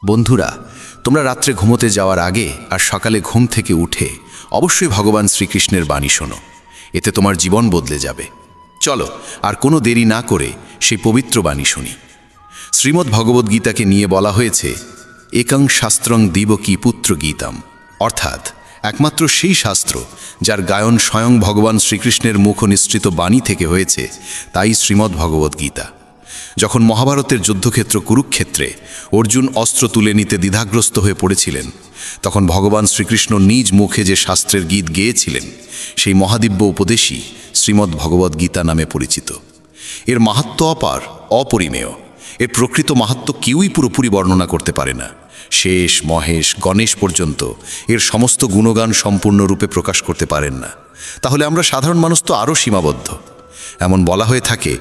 বন্ধুরা, তোমরা রাত্রে ঘুমোতে যাওয়ার আগে আর সকালে ঘুম থেকে উঠে অবশ্যই ভগবান শ্রীকৃষ্ণের বাণী শোনো। এতে তোমার জীবন বদলে যাবে। চলো আর কোনো দেরি না করে সেই পবিত্র বাণী শুনি। শ্রীমদ্ ভগবদ্গীতাকে নিয়ে বলা হয়েছে একং শাস্ত্রং দিবকী পুত্র গীতাম, অর্থাৎ একমাত্র সেই শাস্ত্র যার গায়ন স্বয়ং ভগবান শ্রীকৃষ্ণের মুখ নিঃসৃত বাণী থেকে হয়েছে, তাই শ্রীমদ্ ভগবদ্গীতা। যখন মহাভারতের যুদ্ধক্ষেত্র কুরুক্ষেত্রে অর্জুন অস্ত্র তুলে নিতে দ্বিধাগ্রস্ত হয়ে পড়েছিলেন, তখন ভগবান শ্রীকৃষ্ণ নিজ মুখে যে শাস্ত্রের গীত গেয়েছিলেন, সেই মহাদিব্য উপদেশই শ্রীমদ্ ভগবদ্গীতা নামে পরিচিত। এর মাহাত্ম্য অপার, অপরিমেয়। এর প্রকৃত মাহাত্ম্য কেউই পুরোপুরি বর্ণনা করতে পারে না। শেষ, মহেশ, গণেশ পর্যন্ত এর সমস্ত গুণগান সম্পূর্ণরূপে প্রকাশ করতে পারেন না। তাহলে আমরা সাধারণ মানুষ তো আরও সীমাবদ্ধ। এমন বলা হয়ে থাকে,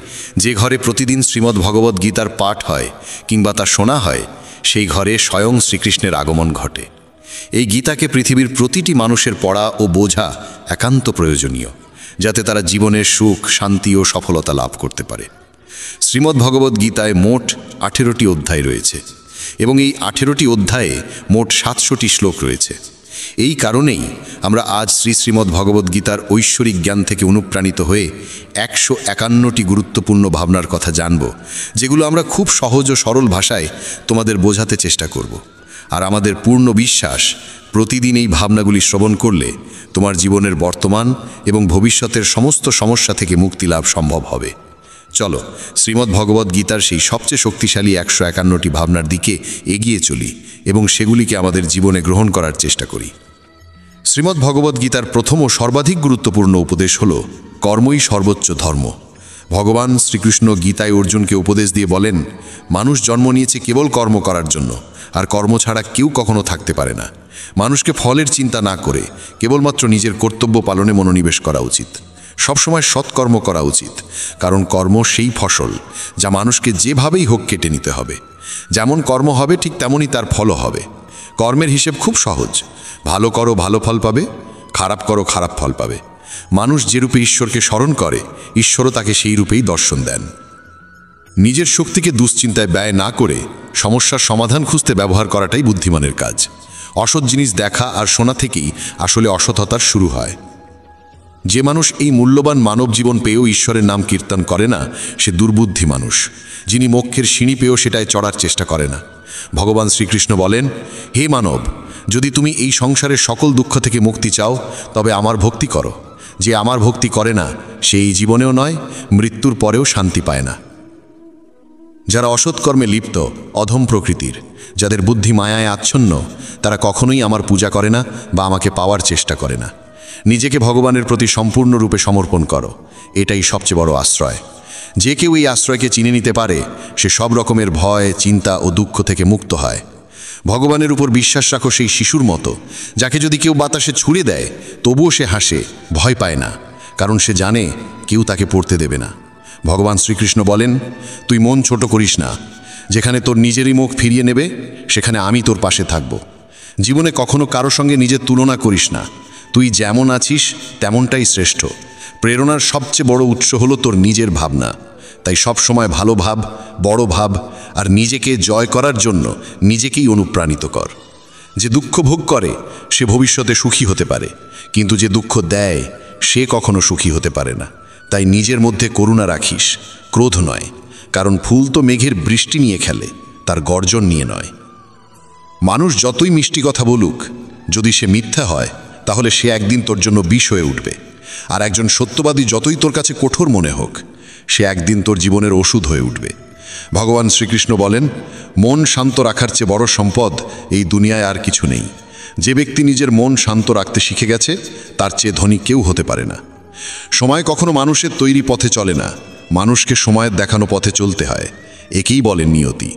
যে ঘরে প্রতিদিন শ্রীমদ্ ভগবদ্গীতার পাঠ হয় কিংবা তা শোনা হয়, সেই ঘরে স্বয়ং শ্রীকৃষ্ণের আগমন ঘটে। এই গীতাকে পৃথিবীর প্রতিটি মানুষের পড়া ও বোঝা একান্ত প্রয়োজনীয়, যাতে তারা জীবনের সুখ, শান্তি ও সফলতা লাভ করতে পারে। শ্রীমদ্ ভগবদ্গীতায় মোট 18টি অধ্যায় রয়েছে এবং এই 18টি অধ্যায়ে মোট 700টি শ্লোক রয়েছে। এই কারণেই আমরা আজ শ্রীমদ্ ভগবদ্গীতার ঐশ্বরিক জ্ঞান থেকে অনুপ্রাণিত হয়ে 151টি গুরুত্বপূর্ণ ভাবনার কথা জানব, যেগুলো আমরা খুব সহজ ও সরল ভাষায় তোমাদের বোঝাতে চেষ্টা করব। আর আমাদের পূর্ণ বিশ্বাস, প্রতিদিন এই ভাবনাগুলি শ্রবণ করলে তোমার জীবনের বর্তমান এবং ভবিষ্যতের সমস্ত সমস্যা থেকে মুক্তি লাভ সম্ভব হবে। চলো শ্রীমদ্ ভগবদ্গীতার সেই সবচেয়ে শক্তিশালী 151টি ভাবনার দিকে এগিয়ে চলি এবং সেগুলিকে আমাদের জীবনে গ্রহণ করার চেষ্টা করি। শ্রীমদ্ ভগবদ্গীতার প্রথম ও সর্বাধিক গুরুত্বপূর্ণ উপদেশ হল কর্মই সর্বোচ্চ ধর্ম। ভগবান শ্রীকৃষ্ণ গীতায় অর্জুনকে উপদেশ দিয়ে বলেন, মানুষ জন্ম নিয়েছে কেবল কর্ম করার জন্য, আর কর্ম ছাড়া কেউ কখনো থাকতে পারে না। মানুষকে ফলের চিন্তা না করে কেবলমাত্র নিজের কর্তব্য পালনে মনোনিবেশ করা উচিত। সবসময় সৎকর্ম করা উচিত, কারণ কর্ম সেই ফসল যা মানুষকে যেভাবেই হোক কেটে নিতে হবে। যেমন কর্ম হবে ঠিক তেমনই তার ফলও হবে। কর্মের হিসেব খুব সহজ। ভালো করো, ভালো ফল পাবে; খারাপ করো, খারাপ ফল পাবে। মানুষ যে রূপে ঈশ্বরকে স্মরণ করে, ঈশ্বরও তাকে সেই রূপেই দর্শন দেন। নিজের শক্তিকে দুশ্চিন্তায় ব্যয় না করে সমস্যার সমাধান খুঁজতে ব্যবহার করাটাই বুদ্ধিমানের কাজ। অসৎ জিনিস দেখা আর শোনা থেকেই আসলে অসৎতার শুরু হয়। যে মানুষ এই মূল্যবান মানব জীবন পেয়েও ঈশ্বরের নাম কীর্তন করে না, সে দুর্বুদ্ধি মানুষ, যিনি মোক্ষের সিঁড়ি পেয়েও সেটায় চড়ার চেষ্টা করে না। ভগবান শ্রীকৃষ্ণ বলেন, হে মানব, যদি তুমি এই সংসারের সকল দুঃখ থেকে মুক্তি চাও, তবে আমার ভক্তি করো। যে আমার ভক্তি করে না, সে এই জীবনেও নয়, মৃত্যুর পরেও শান্তি পায় না। যারা অসৎকর্মে লিপ্ত, অধম প্রকৃতির, যাদের বুদ্ধি মায়ায় আচ্ছন্ন, তারা কখনোই আমার পূজা করে না বা আমাকে পাওয়ার চেষ্টা করে না। নিজেকে ভগবানের প্রতি সম্পূর্ণরূপে সমর্পণ করো, এটাই সবচেয়ে বড় আশ্রয়। যে কেউ এই আশ্রয়কে চিনে নিতে পারে, সে সব রকমের ভয়, চিন্তা ও দুঃখ থেকে মুক্ত হয়। ভগবানের উপর বিশ্বাস রাখো সেই শিশুর মতো, যাকে যদি কেউ বাতাসে ছুঁড়ে দেয় তবুও সে হাসে, ভয় পায় না, কারণ সে জানে কেউ তাকে পড়তে দেবে না। ভগবান শ্রীকৃষ্ণ বলেন, তুই মন ছোট করিস না। যেখানে তোর নিজেরই মুখ ফিরিয়ে নেবে, সেখানে আমি তোর পাশে থাকব। জীবনে কখনো কারো সঙ্গে নিজের তুলনা করিস না। তুই যেমন আছিস তেমনটাই শ্রেষ্ঠ। প্রেরণার সবচেয়ে বড় উৎস হলো তোর নিজের ভাবনা। তাই সব সময় ভালো ভাব, বড় ভাব, আর নিজেকে জয় করার জন্য নিজেকেই অনুপ্রাণিত কর। যে দুঃখ ভোগ করে সে ভবিষ্যতে সুখী হতে পারে, কিন্তু যে দুঃখ দেয় সে কখনো সুখী হতে পারে না। তাই নিজের মধ্যে করুণা রাখিস, ক্রোধ নয়, কারণ ফুল তো মেঘের বৃষ্টি নিয়ে খেলে, তার গর্জন নিয়ে নয়। মানুষ যতই মিষ্টি কথা বলুক, যদি সে মিথ্যা হয়, তাহলে সে একদিন তোর জন্য বিষ হয়ে উঠবে। আর একজন সত্যবাদী যতই তোর কাছে কঠোর মনে হোক, সে একদিন তোর জীবনের ওষুধ হয়ে উঠবে। ভগবান শ্রীকৃষ্ণ বলেন, মন শান্ত রাখার চেয়ে বড় সম্পদ এই দুনিয়ায় আর কিছু নেই। যে ব্যক্তি নিজের মন শান্ত রাখতে শিখে গেছে, তার চেয়ে ধনী কেউ হতে পারে না। সময় কখনো মানুষের তৈরি পথে চলে না, মানুষকে সময়ের দেখানো পথে চলতে হয়। একেই বলেন নিয়তি।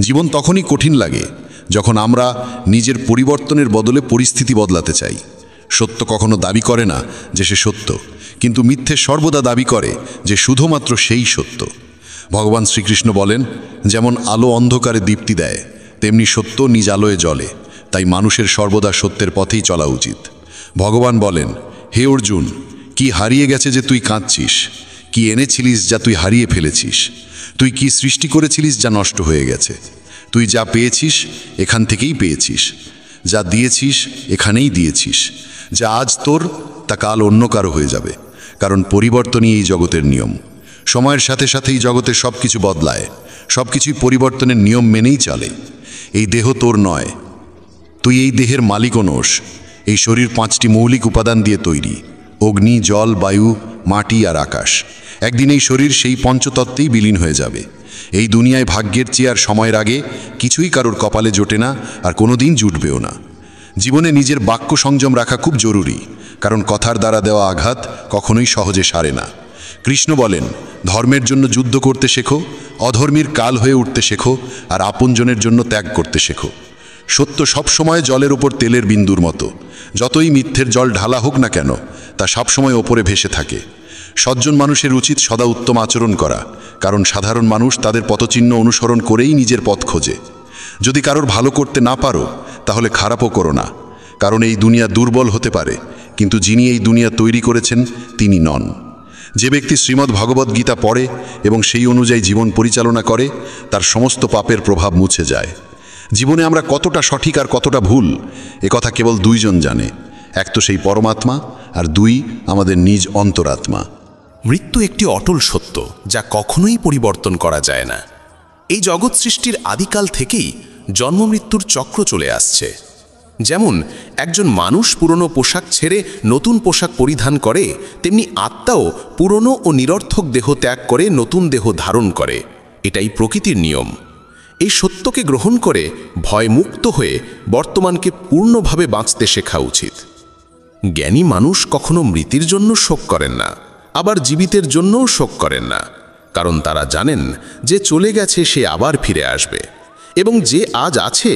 জীবন তখনই কঠিন লাগে যখন আমরা নিজের পরিবর্তনের বদলে পরিস্থিতি বদলাতে চাই। সত্য কখনো দাবি করে না যে সে সত্য, কিন্তু মিথ্যে সর্বদা দাবি করে যে শুধুমাত্র সেই সত্য। ভগবান শ্রীকৃষ্ণ বলেন, যেমন আলো অন্ধকারে দীপ্তি দেয়, তেমনি সত্য নিজ আলোয় জ্বলে। তাই মানুষের সর্বদা সত্যের পথেই চলা উচিত। ভগবান বলেন, হে অর্জুন, কি হারিয়ে গেছে যে তুই কাঁদছিস? কি এনেছিলিস যা তুই হারিয়ে ফেলেছিস? তুই কি সৃষ্টি করেছিলিস যা নষ্ট হয়ে গেছে? তুই যা পেয়েছিস এখান থেকেই পেয়েছিস, যা দিয়েছিস এখানেই দিয়েছিস। যা আজ তোর তা কাল অন্য কারো হয়ে যাবে, কারণ পরিবর্তনই এই জগতের নিয়ম। সময়ের সাথে সাথে এই জগতে সব কিছু বদলায়, সব কিছুই পরিবর্তনের নিয়ম মেনেই চলে। এই দেহ তোর নয়, তুই এই দেহের মালিকও নোস। এই শরীর 5টি মৌলিক উপাদান দিয়ে তৈরি: অগ্নি, জল, বায়ু, মাটি আর আকাশ। একদিন এই শরীর সেই পঞ্চতত্ত্বেই বিলীন হয়ে যাবে। এই দুনিয়ায় ভাগ্যের চেয়ে আর সময়ের আগে কিছুই কারোর কপালে জোটে না, আর কোনোদিন জুটবেও না। জীবনে নিজের বাক্য সংযম রাখা খুব জরুরি, কারণ কথার দ্বারা দেওয়া আঘাত কখনোই সহজে সারে না। কৃষ্ণ বলেন, ধর্মের জন্য যুদ্ধ করতে শেখো, অধর্মীর কাল হয়ে উঠতে শেখো, আর আপনজনের জন্য ত্যাগ করতে শেখো। সত্য সবসময় জলের ওপর তেলের বিন্দুর মতো। যতই মিথ্যের জল ঢালা হোক না কেন, তা সবসময় ওপরে ভেসে থাকে। সজ্জন মানুষের উচিত সদা উত্তম আচরণ করা, কারণ সাধারণ মানুষ তাদের পথচিহ্ন অনুসরণ করেই নিজের পথ খোঁজে। যদি কারোর ভালো করতে না পারো, তাহলে খারাপও করো না, কারণ এই দুনিয়া দুর্বল হতে পারে, কিন্তু যিনি এই দুনিয়া তৈরি করেছেন তিনি নন। যে ব্যক্তি শ্রীমদ্ ভগবদ্ গীতা পড়ে এবং সেই অনুযায়ী জীবন পরিচালনা করে, তার সমস্ত পাপের প্রভাব মুছে যায়। জীবনে আমরা কতটা সঠিক আর কতটা ভুল, কথা কেবল দুইজন জানে। এক তো সেই পরমাত্মা, আর দুই আমাদের নিজ অন্তরাত্মা। মৃত্যু একটি অটল সত্য, যা কখনোই পরিবর্তন করা যায় না। এই জগৎ সৃষ্টির আদিকাল থেকেই জন্মমৃত্যুর চক্র চলে আসছে। যেমন একজন মানুষ পুরনো পোশাক ছেড়ে নতুন পোশাক পরিধান করে, তেমনি আত্মাও পুরনো ও নিরর্থক দেহ ত্যাগ করে নতুন দেহ ধারণ করে। এটাই প্রকৃতির নিয়ম। এই সত্যকে গ্রহণ করে ভয়মুক্ত হয়ে বর্তমানকে পূর্ণভাবে বাঁচতে শেখা উচিত। জ্ঞানী মানুষ কখনো মৃত্যুর জন্য শোক করেন না, আবার জীবিতের জন্যও শোক করেন না, কারণ তারা জানেন যে চলে গেছে সে আবার ফিরে আসবে, এবং যে আজ আছে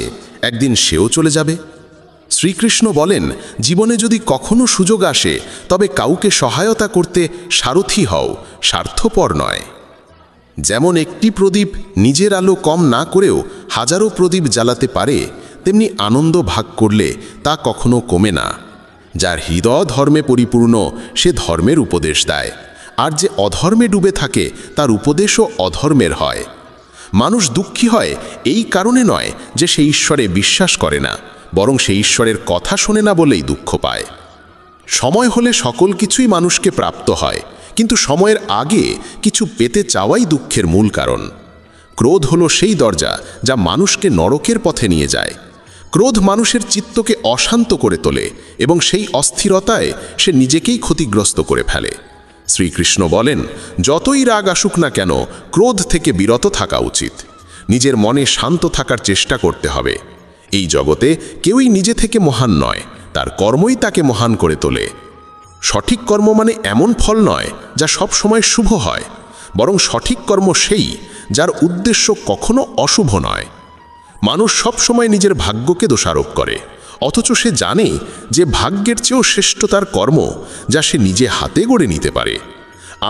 একদিন সেও চলে যাবে। শ্রীকৃষ্ণ বলেন, জীবনে যদি কখনো সুযোগ আসে, তবে কাউকে সহায়তা করতে সারথি হও, স্বার্থপর নয়। যেমন একটি প্রদীপ নিজের আলো কম না করেও হাজারো প্রদীপ জ্বালাতে পারে, তেমনি আনন্দ ভাগ করলে তা কখনো কমে না। যার হৃদয় ধর্মে পরিপূর্ণ, সে ধর্মের উপদেশ দেয়, আর যে অধর্মে ডুবে থাকে তার উপদেশও অধর্মের হয়। মানুষ দুঃখী হয় এই কারণে নয় যে সে ঈশ্বরে বিশ্বাস করে না, বরং সে ঈশ্বরের কথা শোনে না বলেই দুঃখ পায়। সময় হলে সকল কিছুই মানুষকে প্রাপ্ত হয়, কিন্তু সময়ের আগে কিছু পেতে চাওয়াই দুঃখের মূল কারণ। ক্রোধ হলো সেই দরজা যা মানুষকে নরকের পথে নিয়ে যায়। ক্রোধ মানুষের চিত্তকে অশান্ত করে তোলে এবং সেই অস্থিরতায় সে নিজেকেই ক্ষতিগ্রস্ত করে ফেলে। শ্রীকৃষ্ণ বলেন, যতই রাগ আসুক না কেন, ক্রোধ থেকে বিরত থাকা উচিত। নিজের মনে শান্ত থাকার চেষ্টা করতে হবে। এই জগতে কেউই নিজে থেকে মহান নয়, তার কর্মই তাকে মহান করে তোলে। সঠিক কর্ম মানে এমন ফল নয় যা সব সময় শুভ হয়, বরং সঠিক কর্ম সেই যার উদ্দেশ্য কখনো অশুভ নয়। মানুষ সব সময় নিজের ভাগ্যকে দোষারোপ করে, অথচ সে জানে যে ভাগ্যের চেয়েও শ্রেষ্ঠ তার কর্ম, যা সে নিজে হাতে গড়ে নিতে পারে।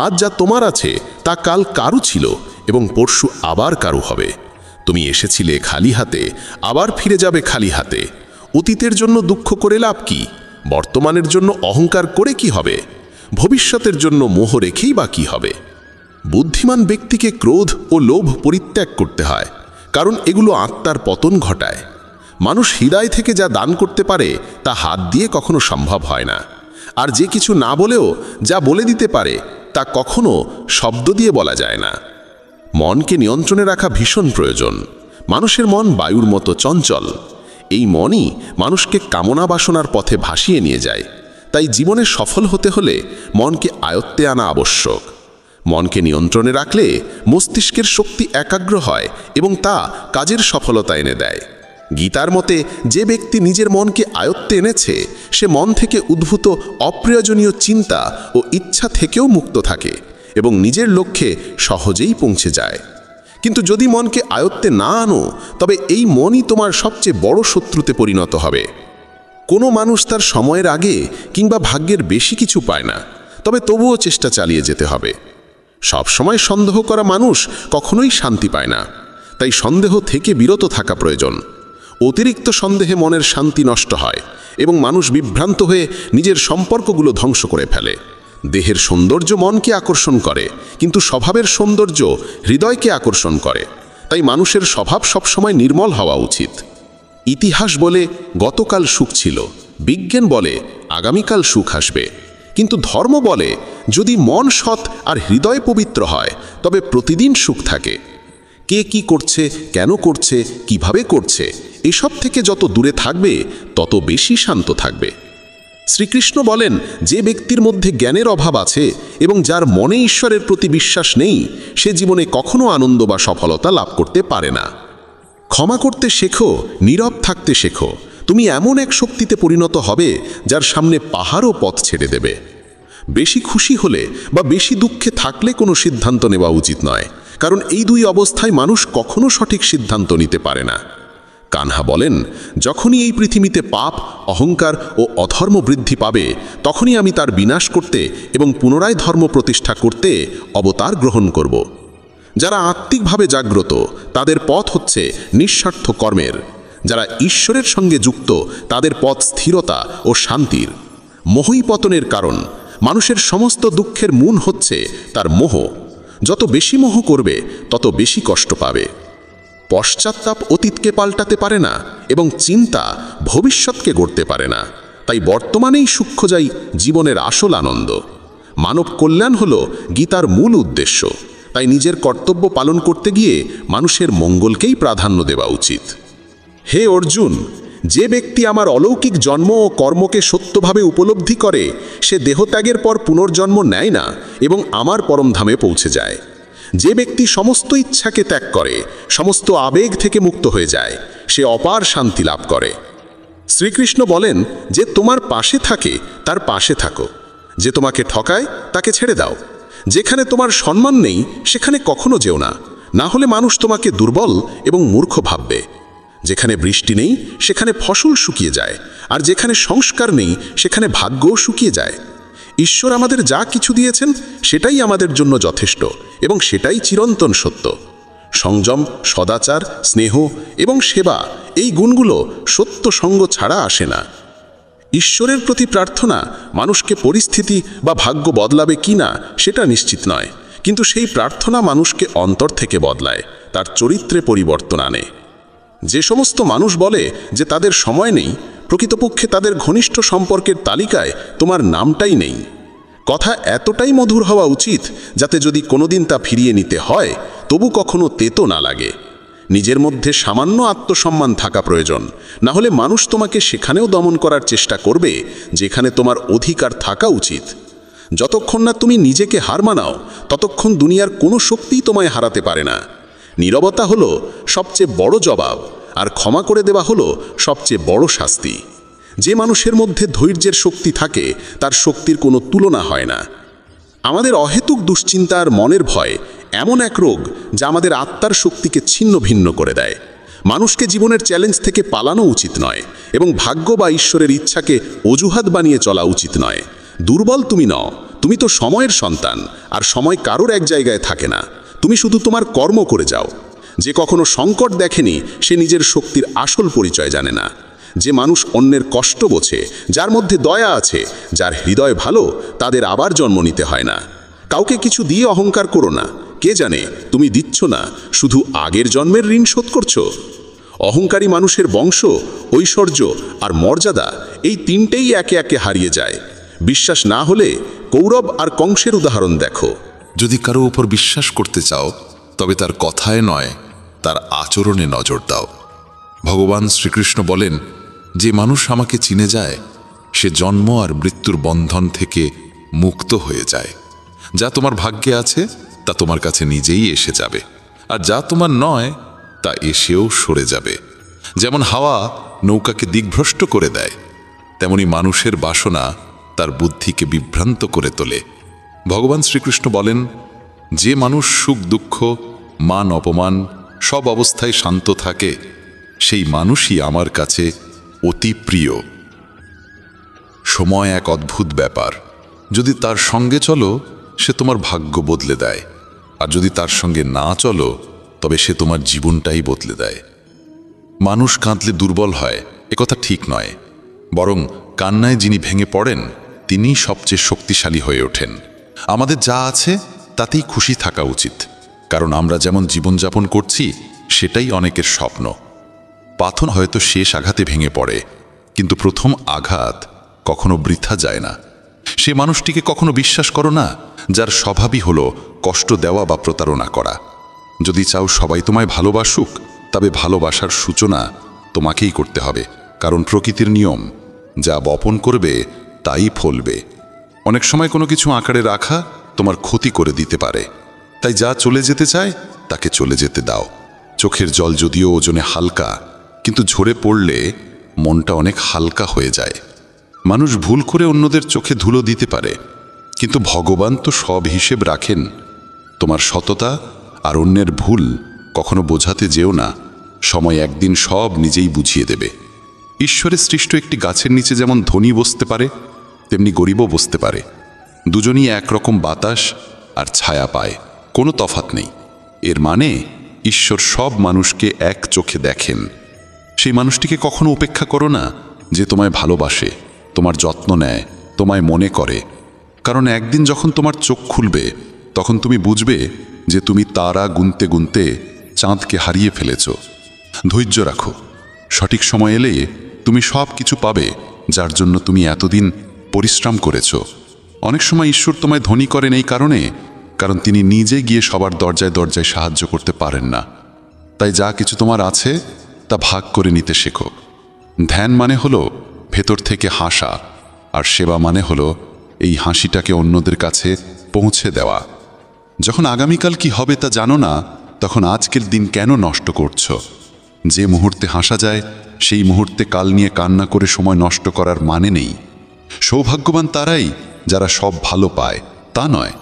আজ যা তোমার আছে তা কাল কারু ছিল এবং পরশু আবার কারু হবে। তুমি এসেছিলে খালি হাতে, আবার ফিরে যাবে খালি হাতে। অতীতের জন্য দুঃখ করে লাভ কি? বর্তমানের জন্য অহংকার করে কি হবে? ভবিষ্যতের জন্য মোহ রেখেই বা কি হবে? বুদ্ধিমান ব্যক্তিকে ক্রোধ ও লোভ পরিত্যাগ করতে হয়, কারণ এগুলো আত্মার পতন ঘটায়। মানুষ হৃদয় থেকে যা দান করতে পারে তা হাত দিয়ে কখনো সম্ভব হয় না, আর যে কিছু না বলেও যা বলে দিতে পারে তা কখনো শব্দ দিয়ে বলা যায় না। মনকে নিয়ন্ত্রণে রাখা ভীষণ প্রয়োজন। মানুষের মন বায়ুর মতো চঞ্চল। এই মনই মানুষকে কামনা বাসনার পথে ভাসিয়ে নিয়ে যায়। তাই জীবনে সফল হতে হলে মনকে আয়ত্তে আনা আবশ্যক। মনকে নিয়ন্ত্রণে রাখলে মস্তিষ্কের শক্তি একাগ্র হয় এবং তা কাজের সফলতা এনে দেয়। গীতার মতে, যে ব্যক্তি নিজের মনকে আয়ত্তে এনেছে সে মন থেকে উদ্ভূত অপ্রয়োজনীয় চিন্তা ও ইচ্ছা থেকেও মুক্ত থাকে এবং নিজের লক্ষ্যে সহজেই পৌঁছে যায়। কিন্তু যদি মনকে আয়ত্তে না আনো, তবে এই মনই তোমার সবচেয়ে বড় শত্রুতে পরিণত হবে। কোনো মানুষ তার সময়ের আগে কিংবা ভাগ্যের বেশি কিছু পায় না, তবে তবুও চেষ্টা চালিয়ে যেতে হবে। সব সময় সন্দেহ করা মানুষ কখনোই শান্তি পায় না, তাই সন্দেহ থেকে বিরত থাকা প্রয়োজন। অতিরিক্ত সন্দেহে মনের শান্তি নষ্ট হয় এবং মানুষ বিভ্রান্ত হয়ে নিজের সম্পর্কগুলো ধ্বংস করে ফেলে। দেহের সৌন্দর্য মনকে আকর্ষণ করে, কিন্তু স্বভাবের সৌন্দর্য হৃদয়কে আকর্ষণ করে। তাই মানুষের স্বভাব সবসময় নির্মল হওয়া উচিত। ইতিহাস বলে গতকাল সুখ ছিল, বিজ্ঞান বলে আগামীকাল সুখ আসবে, কিন্তু ধর্ম বলে যদি মন সৎ আর হৃদয় পবিত্র হয় তবে প্রতিদিন সুখ থাকে। কে কি করছে, কেন করছে, কিভাবে করছে, এসব থেকে যত দূরে থাকবে তত বেশি শান্ত থাকবে। শ্রীকৃষ্ণ বলেন, যে ব্যক্তির মধ্যে জ্ঞানের অভাব আছে এবং যার মনে ঈশ্বরের প্রতি বিশ্বাস নেই, সে জীবনে কখনো আনন্দ বা সফলতা লাভ করতে পারে না। ক্ষমা করতে শেখো, নীরব থাকতে শেখো, তুমি এমন এক শক্তিতে পরিণত হবে যার সামনে পাহাড়ও পথ ছেড়ে দেবে। বেশি খুশি হলে বা বেশি দুঃখে থাকলে কোনো সিদ্ধান্ত নেওয়া উচিত নয়, কারণ এই দুই অবস্থায় মানুষ কখনো সঠিক সিদ্ধান্ত নিতে পারে না। কানহা বলেন, যখনই এই পৃথিবীতে পাপ, অহংকার ও অধর্ম বৃদ্ধি পাবে, তখনই আমি তার বিনাশ করতে এবং পুনরায় ধর্ম প্রতিষ্ঠা করতে অবতার গ্রহণ করব। যারা আত্মিকভাবে জাগ্রত তাদের পথ হচ্ছে নিঃস্বার্থ কর্মের, যারা ঈশ্বরের সঙ্গে যুক্ত তাদের পথ স্থিরতা ও শান্তির। মোহই পতনের কারণ, মানুষের সমস্ত দুঃখের মূল হচ্ছে তার মোহ। যত বেশি মোহ করবে তত বেশি কষ্ট পাবে। পশ্চাত্তাপ অতীতকে পাল্টাতে পারে না এবং চিন্তা ভবিষ্যৎকে গড়তে পারে না। তাই বর্তমানেই সুখ খোঁজাই জীবনের আসল আনন্দ। মানব কল্যাণ হল গীতার মূল উদ্দেশ্য, তাই নিজের কর্তব্য পালন করতে গিয়ে মানুষের মঙ্গলকেই প্রাধান্য দেওয়া উচিত। হে অর্জুন, যে ব্যক্তি আমার অলৌকিক জন্ম ও কর্মকে সত্যভাবে উপলব্ধি করে, সে দেহত্যাগের পর পুনর্জন্ম নেয় না এবং আমার পরমধামে পৌঁছে যায়। যে ব্যক্তি সমস্ত ইচ্ছাকে ত্যাগ করে, সমস্ত আবেগ থেকে মুক্ত হয়ে যায়, সে অপার শান্তি লাভ করে। শ্রীকৃষ্ণ বলেন, যে তোমার পাশে থাকে তার পাশে থাকো, যে তোমাকে ঠকায় তাকে ছেড়ে দাও। যেখানে তোমার সম্মান নেই সেখানে কখনো যেও না, না হলে মানুষ তোমাকে দুর্বল এবং মূর্খ ভাববে। যেখানে বৃষ্টি নেই সেখানে ফসল শুকিয়ে যায়, আর যেখানে সংস্কার নেই সেখানে ভাগ্যও শুকিয়ে যায়। ঈশ্বর আমাদের যা কিছু দিয়েছেন সেটাই আমাদের জন্য যথেষ্ট এবং সেটাই চিরন্তন সত্য। সংযম, সদাচার, স্নেহ এবং সেবা, এই গুণগুলো সত্য সঙ্গ ছাড়া আসে না। ঈশ্বরের প্রতি প্রার্থনা মানুষকে পরিস্থিতি বা ভাগ্য বদলাবে কি না সেটা নিশ্চিত নয়, কিন্তু সেই প্রার্থনা মানুষকে অন্তর থেকে বদলায়, তার চরিত্রে পরিবর্তন আনে। যে সমস্ত মানুষ বলে যে তাদের সময় নেই, প্রকৃতপক্ষে তাদের ঘনিষ্ঠ সম্পর্কের তালিকায় তোমার নামটাই নেই। কথা এতটাই মধুর হওয়া উচিত যাতে যদি কোনোদিন তা ফিরিয়ে নিতে হয় তবু কখনো তেতো না লাগে। নিজের মধ্যে সামান্য আত্মসম্মান থাকা প্রয়োজন, না হলে মানুষ তোমাকে সেখানেও দমন করার চেষ্টা করবে যেখানে তোমার অধিকার থাকা উচিত। যতক্ষণ না তুমি নিজেকে হার মানাও ততক্ষণ দুনিয়ার কোনো শক্তিই তোমায় হারাতে পারে না। নীরবতা হলো সবচেয়ে বড় জবাব, আর ক্ষমা করে দেওয়া হলো সবচেয়ে বড় শাস্তি। যে মানুষের মধ্যে ধৈর্যের শক্তি থাকে তার শক্তির কোনো তুলনা হয় না। আমাদের অহেতুক দুশ্চিন্তা আর মনের ভয় এমন এক রোগ যা আমাদের আত্মার শক্তিকে ছিন্ন ভিন্ন করে দেয়। মানুষকে জীবনের চ্যালেঞ্জ থেকে পালানো উচিত নয় এবং ভাগ্য বা ঈশ্বরের ইচ্ছাকে অজুহাত বানিয়ে চলা উচিত নয়। দুর্বল তুমি নও, তুমি তো সময়ের সন্তান, আর সময় কারোর এক জায়গায় থাকে না। তুমি শুধু তোমার কর্ম করে যাও। যে কখনো সংকট দেখেনি সে নিজের শক্তির আসল পরিচয় জানে না। যে মানুষ অন্যের কষ্ট বোঝে, যার মধ্যে দয়া আছে, যার হৃদয় ভালো, তাদের আবার জন্ম নিতে হয় না। কাউকে কিছু দিয়ে অহংকার করো না, কে জানে তুমি দিচ্ছ না, শুধু আগের জন্মের ঋণ শোধ করছো। অহংকারী মানুষের বংশ, ঐশ্বর্য আর মর্যাদা এই তিনটেই একে একে হারিয়ে যায়। বিশ্বাস না হলে কৌরব আর কংসের উদাহরণ দেখো। যদি কারো উপর বিশ্বাস করতে চাও তবে তার কথায় নয়, তার আচরণে নজর দাও। ভগবান শ্রীকৃষ্ণ বলেন, যে মানুষ আমাকে চিনে যায় সে জন্ম আর মৃত্যুর বন্ধন থেকে মুক্ত হয়ে যায়। যা তোমার ভাগ্যে আছে তা তোমার কাছে নিজেই এসে যাবে, আর যা তোমার নয় তা এসেও সরে যাবে। যেমন হাওয়া নৌকাকে দিগ্ভ্রষ্ট করে দেয়, তেমনি মানুষের বাসনা তার বুদ্ধিকে বিভ্রান্ত করে তোলে। ভগবান শ্রীকৃষ্ণ বলেন, যে মানুষ সুখ দুঃখ, মান অপমান সব অবস্থায় শান্ত থাকে সেই মানুষই আমার কাছে অতি প্রিয়। সময় এক অদ্ভুত ব্যাপার। যদি তার সঙ্গে চলো সে তোমার ভাগ্য বদলে দেয়, আর যদি তার সঙ্গে না চলো তবে সে তোমার জীবনটাই বদলে দেয়। মানুষ কাঁদলে দুর্বল হয় একথা ঠিক নয়, বরং কান্নায় যিনি ভেঙে পড়েন তিনিই সবচেয়ে শক্তিশালী হয়ে ওঠেন। আমাদের যা আছে তাতেই খুশি থাকা উচিত, কারণ আমরা যেমন জীবনযাপন করছি সেটাই অনেকের স্বপ্ন। পাথর হয়তো শেষ আঘাতে ভেঙে পড়ে, কিন্তু প্রথম আঘাত কখনো বৃথা যায় না। সে মানুষটিকে কখনো বিশ্বাস করো না যার স্বভাবই হলো কষ্ট দেওয়া বা প্রতারণা করা। যদি চাও সবাই তোমায় ভালোবাসুক, তবে ভালোবাসার সূচনা তোমাকেই করতে হবে, কারণ প্রকৃতির নিয়ম, যা বপন করবে তাই ফলবে। অনেক সময় কোনো কিছু আঁকড়ে রাখা তোমার ক্ষতি করে দিতে পারে, তাই যা চলে যেতে চায় তাকে চলে যেতে দাও। চোখের জল যদিও ওজনে হালকা, কিন্তু ঝরে পড়লে মনটা অনেক হালকা হয়ে যায়। মানুষ ভুল করে অন্যদের চোখে ধুলো দিতে পারে, কিন্তু ভগবান তো সব হিসেব রাখেন। তোমার সততা আর অন্যের ভুল কখনো বোঝাতে যেও না, সময় একদিন সব নিজেই বুঝিয়ে দেবে। ঈশ্বরের সৃষ্ট একটি গাছের নিচে যেমন ধনী বসতে পারে, তেমনি গরিবও বসতে পারে। দুজনই একরকম বাতাস আর ছায়া পায়, কোনো তফাৎ নেই। এর মানে ঈশ্বর সব মানুষকে এক চোখে দেখেন। সেই মানুষটিকে কখনো উপেক্ষা করো না যে তোমায় ভালোবাসে, তোমার যত্ন নেয়, তোমায় মনে করে। কারণ একদিন যখন তোমার চোখ খুলবে, তখন তুমি বুঝবে যে তুমি তারা গুনতে গুনতে চাঁদকে হারিয়ে ফেলেছ। ধৈর্য রাখো, সঠিক সময় এলে তুমি সব কিছু পাবে যার জন্য তুমি এতদিন পরিশ্রম করেছ। অনেক সময় ঈশ্বর তোমায় ধনী করেন এই কারণ তিনি নিজে গিয়ে সবার দরজায় দরজায় সাহায্য করতে পারেন না। তাই যা কিছু তোমার আছে তা ভাগ করে নিতে শেখো। ধ্যান মানে হলো ভেতর থেকে হাসা, আর সেবা মানে হলো এই হাসিটাকে অন্যদের কাছে পৌঁছে দেওয়া। যখন আগামীকাল কি হবে তা জানো না, তখন আজকের দিন কেন নষ্ট করছো? যে মুহূর্তে হাসা যায় সেই মুহূর্তে কাল নিয়ে কান্না করে সময় নষ্ট করার মানে নেই। সৌভাগ্যবান তারাই যারা সব ভালো পায় তা নয়,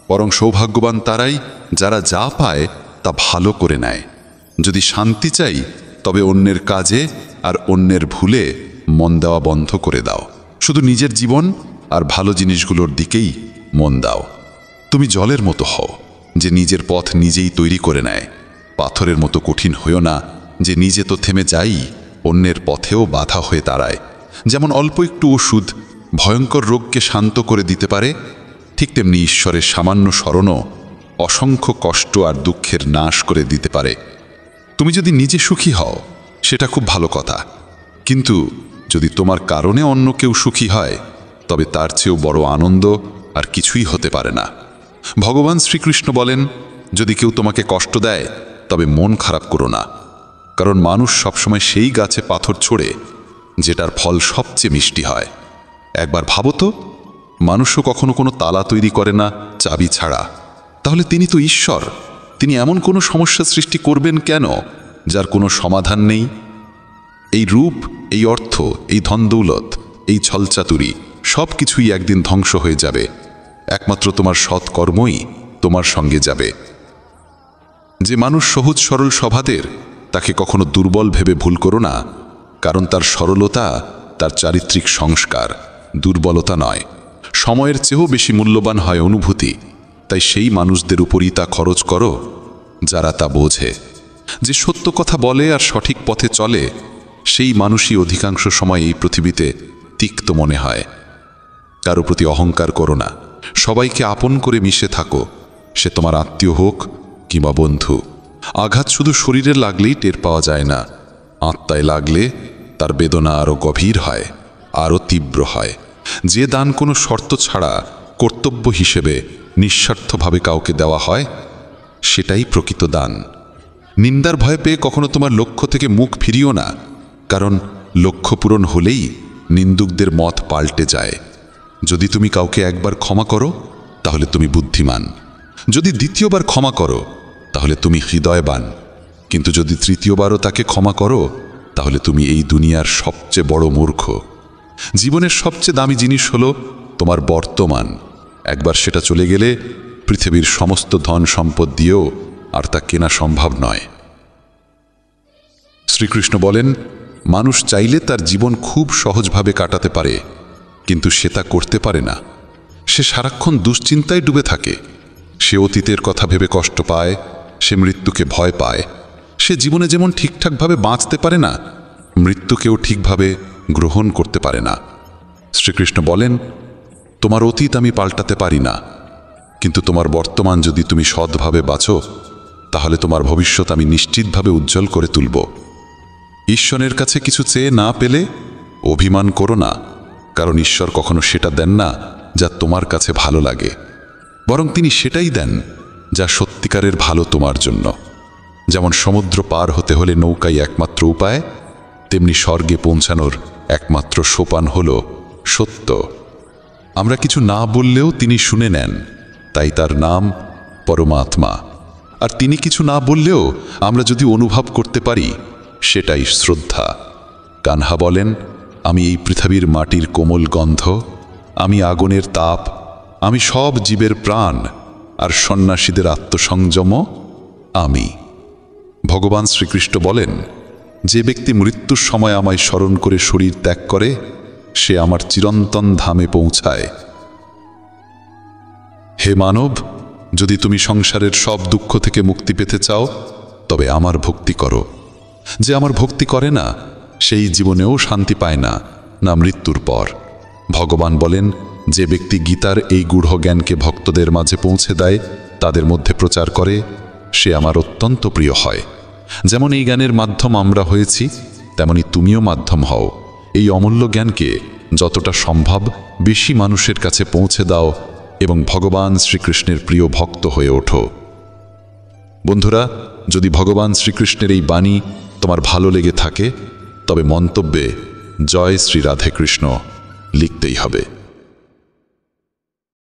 বরং সৌভাগ্যবান তারাই যারা যা পায় তা ভালো করে নেয়। যদি শান্তি চাই, তবে অন্যের কাজে আর অন্যের ভুলে মন দেওয়া বন্ধ করে দাও। শুধু নিজের জীবন আর ভালো জিনিসগুলোর দিকেই মন দাও। তুমি জলের মতো হও যে নিজের পথ নিজেই তৈরি করে নেয়। পাথরের মতো কঠিন হইও না যে নিজে তো থেমে যাই, অন্যের পথেও বাধা হয়ে দাঁড়ায়। যেমন অল্প একটু ওষুধ ভয়ঙ্কর রোগকে শান্ত করে দিতে পারে, ঠিক তেমনি ঈশ্বরের সামান্য স্মরণও অসংখ্য কষ্ট আর দুঃখের নাশ করে দিতে পারে। তুমি যদি নিজে সুখী হও সেটা খুব ভালো কথা, কিন্তু যদি তোমার কারণে অন্য কেউ সুখী হয়, তবে তার চেয়েও বড় আনন্দ আর কিছুই হতে পারে না। ভগবান শ্রীকৃষ্ণ বলেন, যদি কেউ তোমাকে কষ্ট দেয় তবে মন খারাপ করো না, কারণ মানুষ সবসময় সেই গাছে পাথর ছোড়ে যেটার ফল সবচেয়ে মিষ্টি হয়। একবার ভাবো তো, মানুষও কখনো কোনো তালা তৈরি করে না চাবি ছাড়া। তাহলে তিনি তো ঈশ্বর, তিনি এমন কোনো সমস্যা সৃষ্টি করবেন কেন যার কোনো সমাধান নেই? এই রূপ, এই অর্থ, এই ধনদৌলত, এই ছলচাতুরি সব কিছুই একদিন ধ্বংস হয়ে যাবে। একমাত্র তোমার সৎকর্মই তোমার সঙ্গে যাবে। যে মানুষ সহজ সরল স্বভাবের, তাকে কখনো দুর্বল ভেবে ভুল করো না, কারণ তার সরলতা তার চারিত্রিক সংস্কার, দুর্বলতা নয়। সময়ের চেয়েও বেশি মূল্যবান হয় অনুভূতি, তাই সেই মানুষদের উপরই তা খরচ করো যারা তা বোঝে। যে সত্য কথা বলে আর সঠিক পথে চলে, সেই মানুষই অধিকাংশ সময় এই পৃথিবীতে তিক্ত মনে হয়। কারো প্রতি অহংকার করো না, সবাইকে আপন করে মিশে থাকো, সে তোমার আত্মীয় হোক কিংবা বন্ধু। আঘাত শুধু শরীরে লাগলেই টের পাওয়া যায় না, আত্মায় লাগলে তার বেদনা আরও গভীর হয়, আরও তীব্র হয়। যে দান কোনো শর্ত ছাড়া কর্তব্য হিসেবে নিঃস্বার্থভাবে কাউকে দেওয়া হয়, সেটাই প্রকৃত দান। নিন্দার ভয় পেয়ে কখনো তোমার লক্ষ্য থেকে মুখ ফিরিও না, কারণ লক্ষ্য পূরণ হলেই নিন্দুকদের মত পাল্টে যায়। যদি তুমি কাউকে একবার ক্ষমা করো, তাহলে তুমি বুদ্ধিমান। যদি দ্বিতীয়বার ক্ষমা করো, তাহলে তুমি হৃদয়বান। কিন্তু যদি তৃতীয়বারও তাকে ক্ষমা করো, তাহলে তুমি এই দুনিয়ার সবচেয়ে বড় মূর্খ। জীবনের সবচেয়ে দামি জিনিস হলো তোমার বর্তমান। একবার সেটা চলে গেলে পৃথিবীর সমস্ত ধন সম্পদ দিয়েও আর তা কেনা সম্ভব নয়। শ্রীকৃষ্ণ বলেন, মানুষ চাইলে তার জীবন খুব সহজভাবে কাটাতে পারে, কিন্তু সে তা করতে পারে না। সে সারাক্ষণ দুশ্চিন্তায় ডুবে থাকে। সে অতীতের কথা ভেবে কষ্ট পায়, সে মৃত্যুকে ভয় পায়। সে জীবনে যেমন ঠিকঠাকভাবে বাঁচতে পারে না, মৃত্যুকেও ঠিকভাবে গ্রহণ করতে পারে না। শ্রীকৃষ্ণ বলেন, তোমার অতীত আমি পাল্টাতে পারি না, কিন্তু তোমার বর্তমান যদি তুমি সৎভাবে বাঁচো, তাহলে তোমার ভবিষ্যৎ আমি নিশ্চিতভাবে উজ্জ্বল করে তুলব। ঈশ্বরের কাছে কিছু চেয়ে না পেলে অভিমান করো না, কারণ ঈশ্বর কখনো সেটা দেন না যা তোমার কাছে ভালো লাগে, বরং তিনি সেটাই দেন যা সত্যিকারের ভালো তোমার জন্য। যেমন সমুদ্র পার হতে হলে নৌকাই একমাত্র উপায়, তেমনি স্বর্গে পৌঁছানোর একমাত্র সোপান হল সত্য। আমরা কিছু না বললেও তিনি শুনে নেন, তাই তার নাম পরমাত্মা। আর তিনি কিছু না বললেও আমরা যদি অনুভব করতে পারি, সেটাই শ্রদ্ধা। কানহা বলেন, আমি এই পৃথিবীর মাটির কোমল গন্ধ, আমি আগুনের তাপ, আমি সব জীবের প্রাণ, আর সন্ন্যাসীদের আত্মসংযম আমি। ভগবান শ্রীকৃষ্ণ বলেন, যে ব্যক্তি মৃত্যুর সময় আমায় স্মরণ করে শরীর ত্যাগ করে, সে আমার চিরন্তন ধামে পৌঁছায়। হে মানব, যদি তুমি সংসারের সব দুঃখ থেকে মুক্তি পেতে চাও, তবে আমার ভক্তি করো। যে আমার ভক্তি করে না, সেই জীবনেও শান্তি পায় না, না মৃত্যুর পর। ভগবান বলেন, যে ব্যক্তি গীতার এই গূঢ় জ্ঞানকে ভক্তদের মাঝে পৌঁছে দেয়, তাদের মধ্যে প্রচার করে, সে আমার অত্যন্ত প্রিয় হয়। যেমন এই জ্ঞানের মাধ্যম আমরা হয়েছি, তেমনি তুমিও মাধ্যম হও। এই অমূল্য জ্ঞানকে যতটা সম্ভব বেশি মানুষের কাছে পৌঁছে দাও এবং ভগবান শ্রীকৃষ্ণের প্রিয় ভক্ত হয়ে ওঠো। বন্ধুরা, যদি ভগবান শ্রীকৃষ্ণের এই বাণী তোমার ভালো লেগে থাকে, তবে মন্তব্যে জয় শ্রী রাধে কৃষ্ণ লিখতেই হবে।